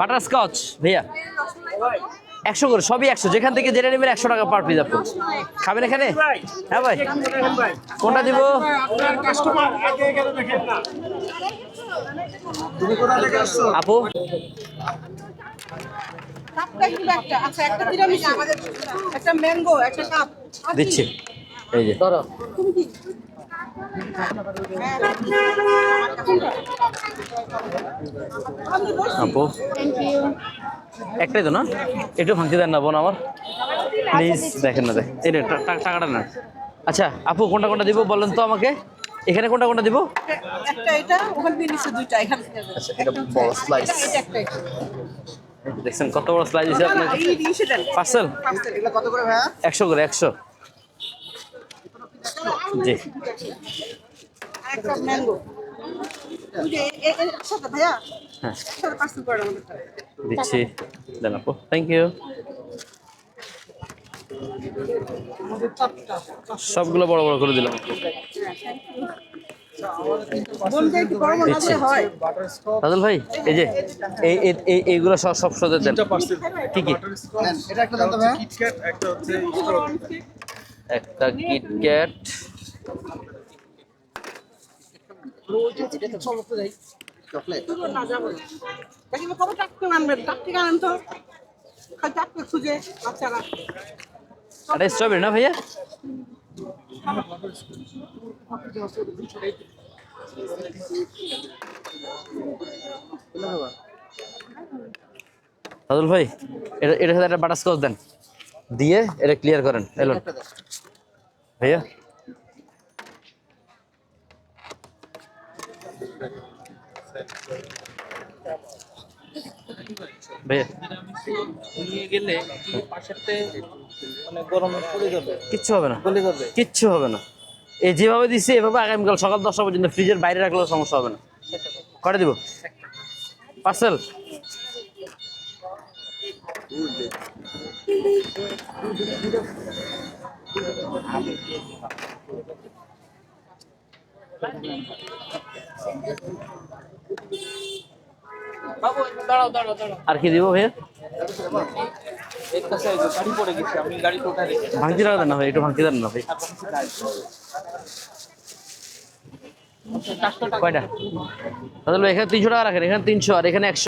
Butterscotch ভাইয়া 100 করে, সবই 100, যেখান থেকে যেটা নেবেন 100 টাকা পার পিস। আপনি খাবেন এখানে? হ্যাঁ ভাই, কোনটা দিব? আপু দিচ্ছি, এই যে আপু একটাই তো না, একটু ভাঙতে দেন না বোন আমার, প্লিজ। দেখেন না, দেখ এই টাকাটা না। আচ্ছা আপু, কোনটা কোনটা দিব বলেন তো আমাকে, এখানে কোনটা কোনটা দিব? একটা এটা, ওখানে দিয়ে নিচে দুইটা, এখানে আচ্ছা, এটা বড় স্লাইস, দেখছেন কত বড় স্লাইস দিয়েছে আপনাকে। পার্সেল এগুলো কত করে ভাইয়া? 100 করে, 100। জি একটা ম্যাঙ্গো একসাথে ভাইয়া, হ্যাঁ একসাথে পার্সেল করে আমাদের। দিচ্ছি, দেন আপু, থ্যাংক ইউ। সবগুলো বড় বড় করে দিলাম। দিচ্ছি রাজল ভাই, এই যে এইগুলো সব সদের দেন। কি কি? এটা একটা দাম ভাইয়া, একটা কিটক্যাট, চকলেট না যাবো দেখি কবে টাকা আনবেন, টাকা আনেন তো, খালি টাকা খুঁজে বাচ্চারা। এটা স্ট্রবেরি না ভাইয়া? রাজল ভাই, এটা সাথে একটা বাটারস্কচ দেন, দিয়ে এটা ক্লিয়ার করেন। এলো ভাইয়া, ভাইয়া নিয়ে গেলে পাশেরতে মানে গরমে পড়ে যাবে, কিচ্ছু হবে না, গলে যাবে। কিচ্ছু হবে না। এই যেভাবে দিচ্ছি এভাবে আগামীকাল সকাল 10টা পর্যন্ত ফ্রিজের বাইরে রাখলেও সমস্যা হবে না। কটা দিব পার্সেল? বাবু দাঁড়াও দাঁড়াও দাঁড়াও, আর কি দিব ভাইয়া? এর কাছে গাড়ি পড়ে গেছে, আমি গাড়ি কোথায় রেখে ভাঙতি টাকা দেন না ভাই, একটু ভাঙতি দেন না ভাই। কয়টা? তাহলে এখানে 300 টাকা রাখেন, এখানে 300 আর এখানে 100।